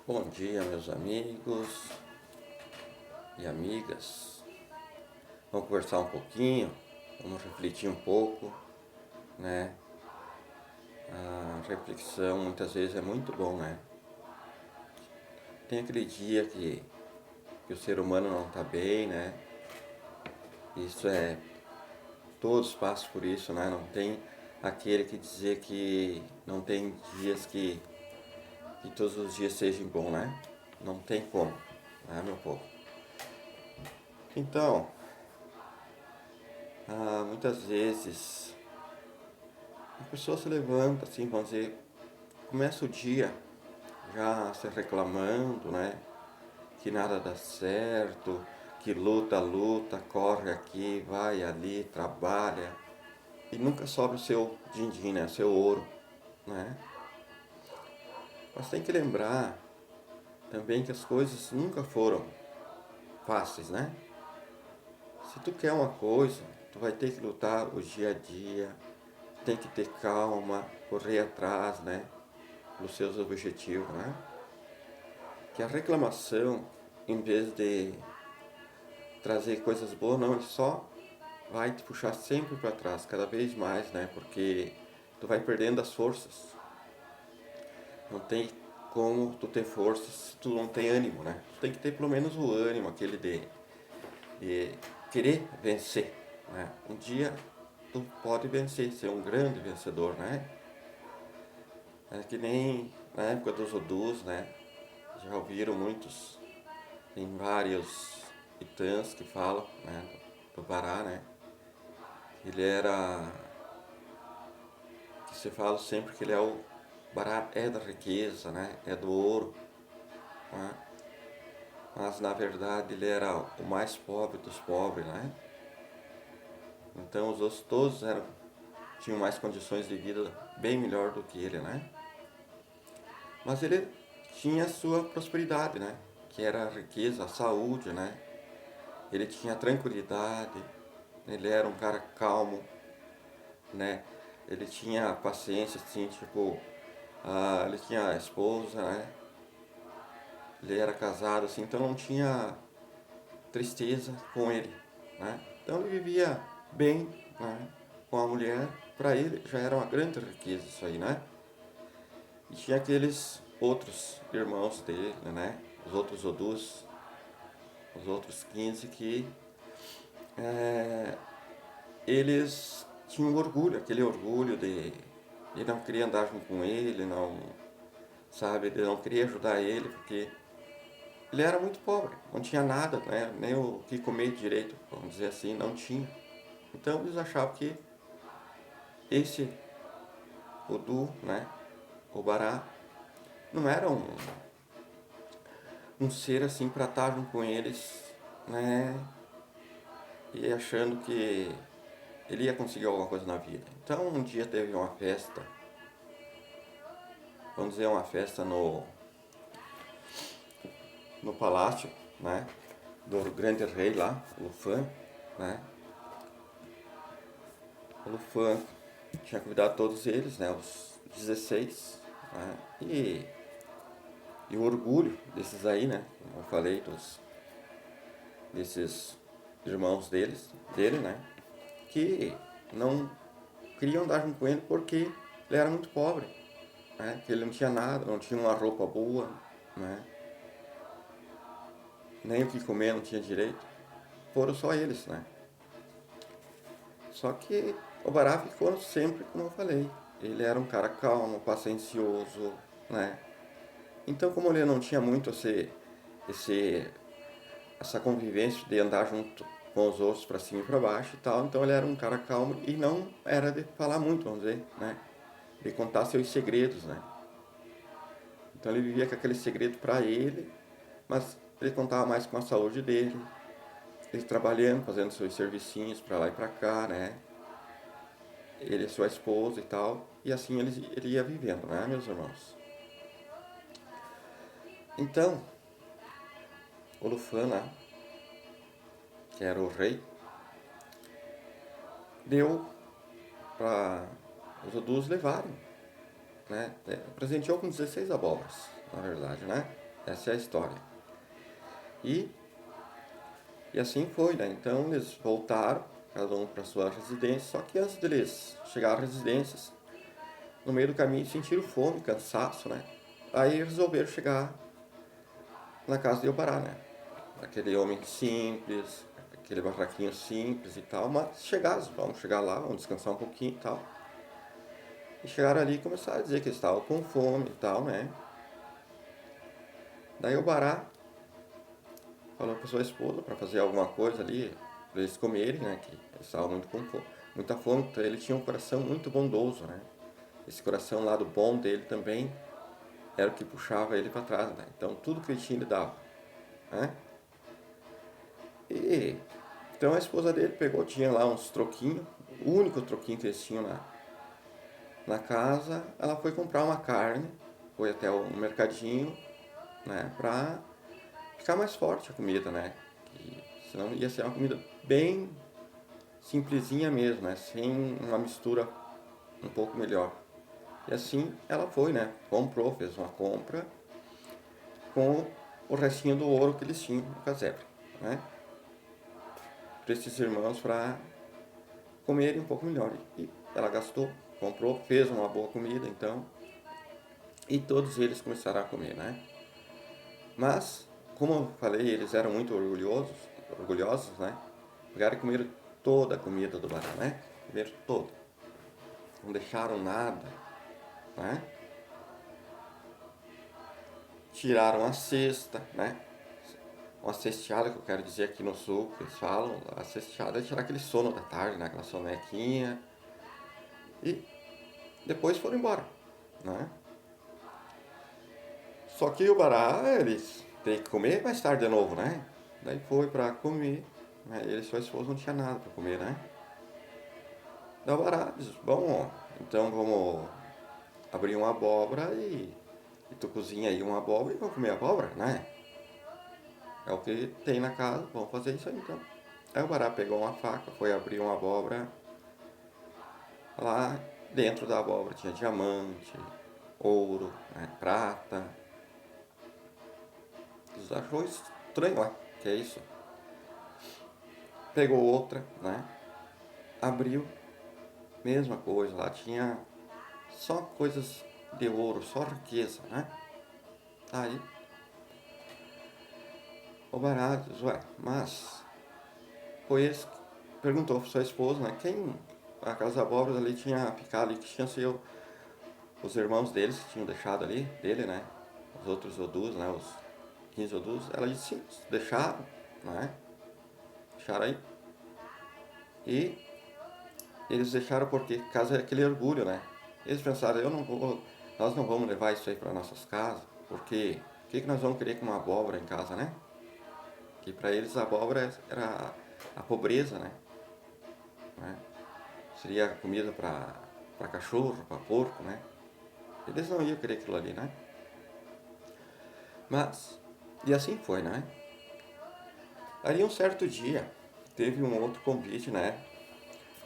Bom dia, meus amigos e amigas. Vamos conversar um pouquinho, vamos refletir um pouco, né? A reflexão muitas vezes é muito bom, né? Tem aquele dia que o ser humano não está bem, né? Isso todos passam por isso, né? Não tem aquele que dizer que não tem dias que todos os dias sejam bons, né? Não tem como, né, meu povo? Então, muitas vezes a pessoa se levanta, assim, vamos dizer, começa o dia já se reclamando, né? Que nada dá certo, que luta, corre aqui, vai ali, trabalha. E nunca sobe o seu din-din, né? O seu ouro, né? Mas tem que lembrar também que as coisas nunca foram fáceis, né? Se tu quer uma coisa, tu vai ter que lutar o dia a dia, tem que ter calma, correr atrás, né? Dos seus objetivos, né? Que a reclamação, em vez de trazer coisas boas, não, ele só vai te puxar sempre para trás, cada vez mais, né? Porque tu vai perdendo as forças. Não tem como tu ter forças se tu não tem ânimo, né? Tu tem que ter pelo menos o ânimo, aquele de querer vencer, né? Um dia tu pode vencer, ser um grande vencedor, né? É que nem na época dos Odus, né? Já ouviram muitos, tem vários itãs que falam, né? Do Pará, né? Ele era, que se fala sempre que ele é o Pará é da riqueza, né? É do ouro, né? Mas na verdade ele era o mais pobre dos pobres, né? Então os outros todos tinham mais condições de vida bem melhor do que ele, né? Mas ele tinha a sua prosperidade, né? Que era a riqueza, a saúde, né? Ele tinha tranquilidade, ele era um cara calmo, né? Ele tinha paciência, assim, tipo, ele tinha esposa, né? Ele era casado, assim, então não tinha tristeza com ele, né? Então ele vivia bem, né? Com a mulher, para ele já era uma grande riqueza isso aí, né? E tinha aqueles outros irmãos dele, né? Os outros Odus, os outros 15 que eles tinham orgulho, aquele orgulho de não queria andar junto com ele, não, sabe, de não queria ajudar ele, porque ele era muito pobre, não tinha nada, né? Nem o que comer direito, vamos dizer assim, não tinha. Então eles achavam que esse Odu, né, o Bará, não era um ser assim para estar junto com eles, né, e achando que ele ia conseguir alguma coisa na vida. Então um dia teve uma festa, vamos dizer uma festa no palácio, né, do grande rei lá, Lufan, né. O Lufan tinha convidado todos eles, né, os 16, né, e o orgulho desses aí, né, como eu falei, desses irmãos dele, né, que não queriam andar junto com ele porque ele era muito pobre, né, que ele não tinha nada, não tinha uma roupa boa, né, nem o que comer não tinha direito. Foram só eles, né. Só que o Bará ficou sempre como eu falei. Ele era um cara calmo, paciencioso, né. Então como ele não tinha muito esse essa convivência de andar junto com os outros para cima e para baixo e tal, então ele era um cara calmo e não era de falar muito, vamos dizer, né? De contar seus segredos, né? Então ele vivia com aquele segredo para ele, mas ele contava mais com a saúde dele, ele trabalhando, fazendo seus servicinhos para lá e para cá, né? Ele e sua esposa e tal, e assim ele ia vivendo, né, meus irmãos? Então, o Lufana, que era o rei, deu para os Odus levarem, né? Presenteou com 16 abóboras, na verdade, né? Essa é a história. E, e assim foi, né? Então eles voltaram, cada um para sua residência, só que antes deles chegar às residências, no meio do caminho sentiram fome, cansaço, né? Aí resolveram chegar na casa de Obará, né? Aquele homem simples, aquele barraquinho simples e tal, mas chegaram, vamos chegar lá, vamos descansar um pouquinho e tal. E chegaram ali e começaram a dizer que eles estavam com fome e tal, né? Daí Obará falou para sua esposa para fazer alguma coisa ali, para eles comerem, né? Que eles estavam muito com fome, muita fome, então ele tinha um coração muito bondoso, né? Esse coração lá do bom dele também era o que puxava ele para trás, né? Então tudo que ele tinha ele dava, né? E então a esposa dele pegou, tinha lá uns troquinhos, o único troquinho que eles tinham na casa, ela foi comprar uma carne, foi até o mercadinho, né, pra ficar mais forte a comida, né? Que senão ia ser uma comida bem simplesinha mesmo, né? Sem uma mistura um pouco melhor. E assim ela foi, né? Comprou, fez uma compra com o restinho do ouro que eles tinham no casebre, né? Para esses irmãos para comerem um pouco melhor. E ela gastou, comprou, fez uma boa comida, então, e todos eles começaram a comer, né? Mas, como eu falei, eles eram muito orgulhosos, né? Pegaram e comeram toda a comida do Bará, né? Comeram toda. Não deixaram nada, né? Tiraram a cesta, né? Uma cesteada, que eu quero dizer aqui no sul, que eles falam, a cesteada é tirar aquele sono da tarde, né? Aquela sonequinha. E depois foram embora, né? Só que o Bará, eles têm que comer mais tarde de novo, né? Daí foi pra comer, né? Ele e sua esposa não tinha nada pra comer, né? Daí o Bará diz, bom, então vamos abrir uma abóbora e tu cozinha aí uma abóbora e vamos comer abóbora, né? É o que tem na casa, vamos fazer isso aí então. Aí o Bará pegou uma faca, foi abrir uma abóbora. Lá dentro da abóbora tinha diamante, ouro, né, prata. Eles achou estranho, ó, que é isso? Pegou outra, né? Abriu, mesma coisa, lá tinha só coisas de ouro, só riqueza, né? Aí o barato diz, ué, mas foi esse que perguntou para sua esposa, né? Quem, aquelas abóboras ali tinha ficado ali, que tinha sido os irmãos deles que tinham deixado ali, dele, né? Os outros Odus, né? Os 15 Odus. Ela disse, sim, deixaram, né? Deixaram aí. E eles deixaram porque, por causa daquele orgulho, né? Eles pensaram, nós não vamos levar isso aí para nossas casas, porque o que nós vamos querer com uma abóbora em casa, né? Que para eles a abóbora era a pobreza, né? Seria comida para cachorro, para porco, né? Eles não iam querer aquilo ali, né? Mas, e assim foi, né? Aí um certo dia, teve um outro convite, né?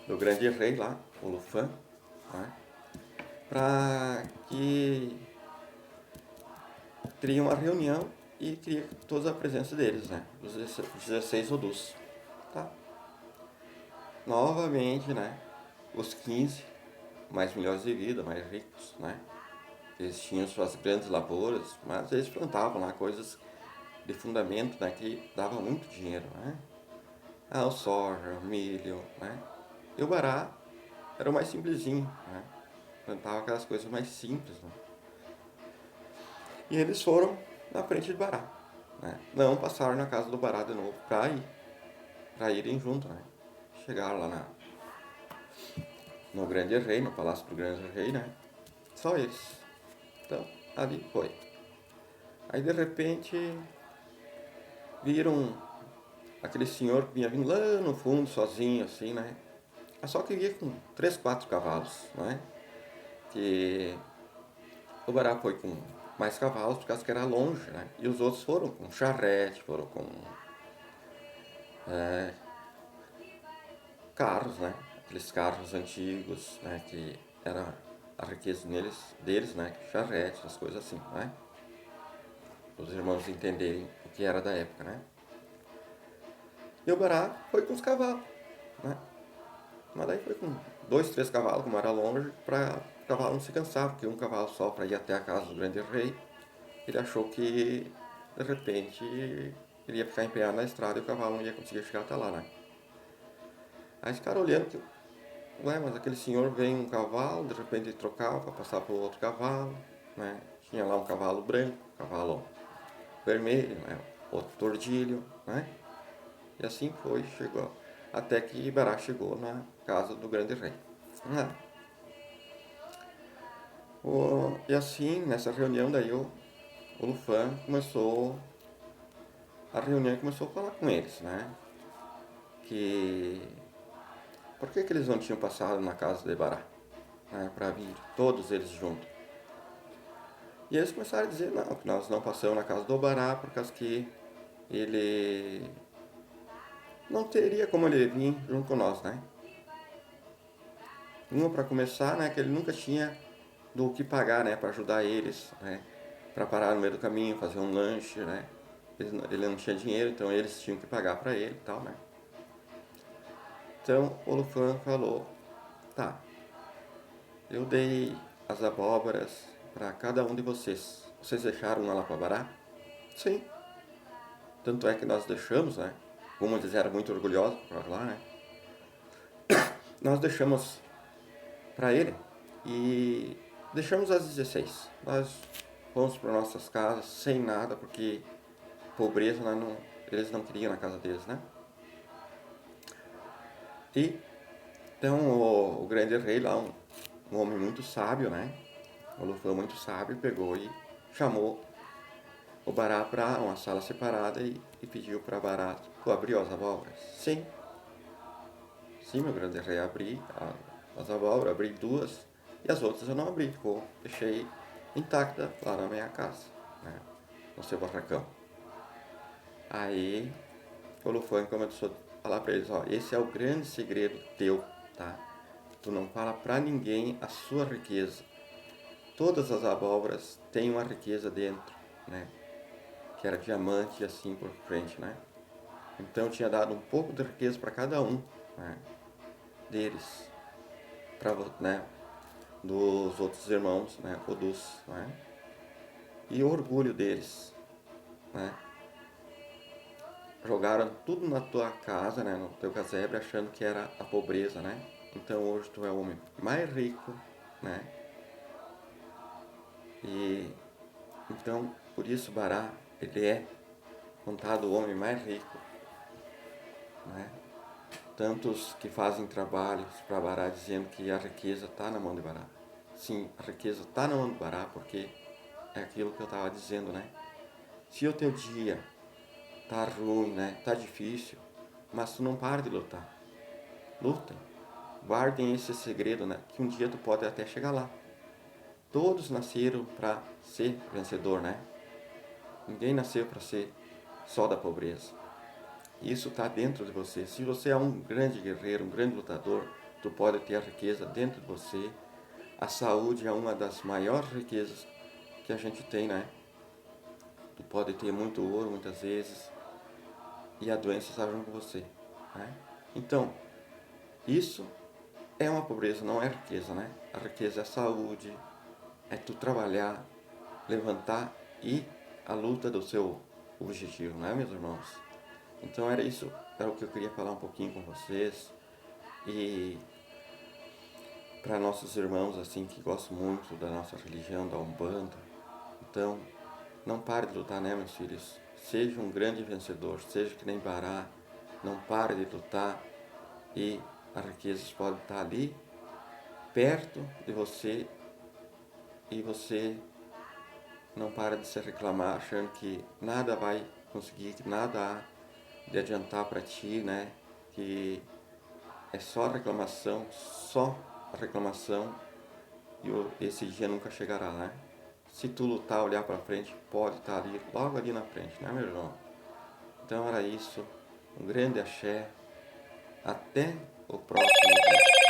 Do grande rei lá, o Lufan, né? Para que teria uma reunião e queria toda a presença deles, né? Os 16 Odus. Tá? Novamente, né? Os 15 mais melhores de vida, mais ricos, né? Eles tinham suas grandes lavouras, mas eles plantavam lá coisas de fundamento, né? Que dava muito dinheiro, né? Ah, o soja, o milho, né? E o Bará era o mais simplesinho, né? Plantava aquelas coisas mais simples, né? E eles foram na frente de Bará, né? Não passaram na casa do Bará de novo pra irem junto, né? Chegaram lá no Grande Rei, no Palácio do Grande Rei, né? Só eles. Então, ali foi. Aí de repente viram aquele senhor que vinha vindo lá no fundo, sozinho, assim, né? Só que vinha com 3, 4 cavalos, né? Que o Bará foi com mais cavalos, por causa que era longe, né? E os outros foram com charrete, foram com carros, né? Aqueles carros antigos, né? Que era a riqueza deles, né? Charrete, as coisas assim, né? os irmãos entenderem o que era da época, né? E o Bará foi com os cavalos, né? Mas daí foi com 2, 3 cavalos, como era longe, para o cavalo não se cansar, porque um cavalo só para ir até a casa do grande rei, ele achou que, de repente, ele ia ficar empenhado na estrada e o cavalo não ia conseguir chegar até lá, né? Aí esse cara olhando, que, ué, mas aquele senhor vem um cavalo, de repente ele trocava para passar para o outro cavalo, né? Tinha lá um cavalo branco, um cavalo vermelho, né? Outro tordilho, né? E assim foi, chegou, até que Ibará chegou na casa do grande rei. Né? E assim, nessa reunião, daí o Lufan começou a reunião e começou a falar com eles, né? Que por que eles não tinham passado na casa de Ibará, né? Para vir todos eles juntos. E eles começaram a dizer, não, que nós não passamos na casa do Ibará por causa que ele não teria como ele vir junto com nós, né? Uma para começar, né, que ele nunca tinha do que pagar, né, para ajudar eles, né, para parar no meio do caminho, fazer um lanche, né. Ele não tinha dinheiro, então eles tinham que pagar para ele e tal, né. Então o Lufan falou, tá, eu dei as abóboras para cada um de vocês. Vocês deixaram uma lá para Bará? Sim. Tanto é que nós deixamos, né, como eles eram muito orgulhosos para lá, né, nós deixamos para ele e deixamos às 16. Nós fomos para nossas casas sem nada, porque pobreza eles não queriam na casa deles, né? E então o grande rei lá, um homem muito sábio, né? O Lufão muito sábio, pegou e chamou o Bará para uma sala separada e pediu para Bará, tu abriu as abóboras? Sim. Sim, meu grande rei, abri as abóboras, abri 2 e as outras eu não abri, deixei intacta lá na minha casa, né, no seu barracão. Aí o Lufan começou a falar para eles, ó, esse é o grande segredo teu, tá? Tu não fala para ninguém a sua riqueza. Todas as abóboras têm uma riqueza dentro, né? Que era diamante e assim por frente, né? Então eu tinha dado um pouco de riqueza para cada um, né, deles, né, dos outros irmãos, né, Odus, né, e o orgulho deles, né, jogaram tudo na tua casa, né, no teu casebre, achando que era a pobreza, né, então hoje tu é o homem mais rico, né, e então por isso Bará, ele é contado o homem mais rico, né, tantos que fazem trabalhos para Bará dizendo que a riqueza está na mão de Bará. Sim, a riqueza está na mão de Bará porque é aquilo que eu estava dizendo, né? Se o teu dia tá ruim, né? Tá difícil, mas tu não para de lutar. Luta. Guardem esse segredo, né? Que um dia tu pode até chegar lá. Todos nasceram para ser vencedor, né? Ninguém nasceu para ser só da pobreza. Isso está dentro de você. Se você é um grande guerreiro, um grande lutador, tu pode ter a riqueza dentro de você. A saúde é uma das maiores riquezas que a gente tem, né? Tu pode ter muito ouro muitas vezes e a doença está junto com você, né? Então, isso é uma pobreza, não é riqueza, né? A riqueza é a saúde, é tu trabalhar, levantar e a luta do seu objetivo, né, meus irmãos? Então era isso, era o que eu queria falar um pouquinho com vocês. E para nossos irmãos assim que gostam muito da nossa religião, da Umbanda, então não pare de lutar, né, meus filhos? Seja um grande vencedor, seja que nem Bará, não pare de lutar e as riquezas podem estar ali perto de você e você não para de se reclamar achando que nada vai conseguir, que nada há de adiantar para ti, né? Que é só reclamação e esse dia nunca chegará, né? Se tu lutar, olhar para frente, pode estar ali, logo ali na frente, né, meu irmão? Então era isso, um grande axé, até o próximo vídeo.